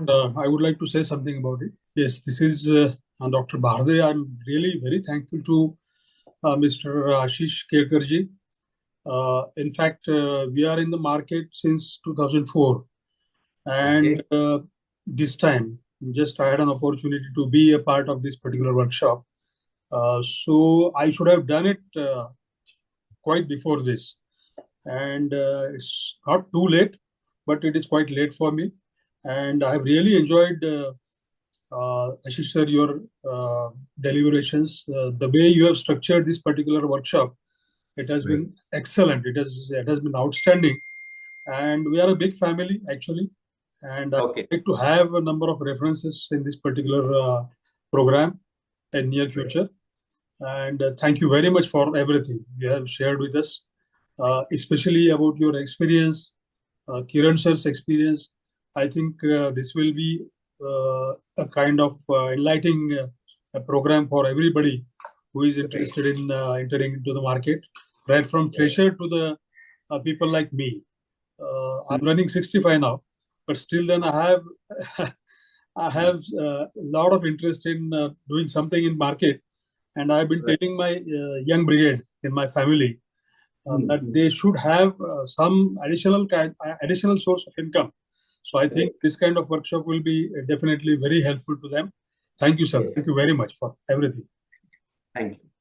I would like to say something about it. Yes, this is Dr. Bhardey. I'm really very thankful to Mr. Ashish Kelkarji. In fact, we are in the market since 2004, and this time just I had an opportunity to be a part of this particular workshop. So I should have done it quite before this, and it's not too late, but it is quite late for me. And I have really enjoyed, Ashish sir, your deliberations. The way you have structured this particular workshop, it has been excellent. It has been outstanding, and we are a big family actually. And I like to have a number of references in this particular program in near future. And thank you very much for everything you have shared with us, especially about your experience, Kiran sir's experience. I think this will be a kind of enlightening program for everybody who is interested in entering into the market, right from fresher to the people like me. I'm running 65 now, but still then I have I have a lot of interest in doing something in market, and I've been telling my young brigade in my family that they should have some additional source of income. So I think this kind of workshop will be definitely very helpful to them. Thank you, sir. Thank you very much for everything. Thank you.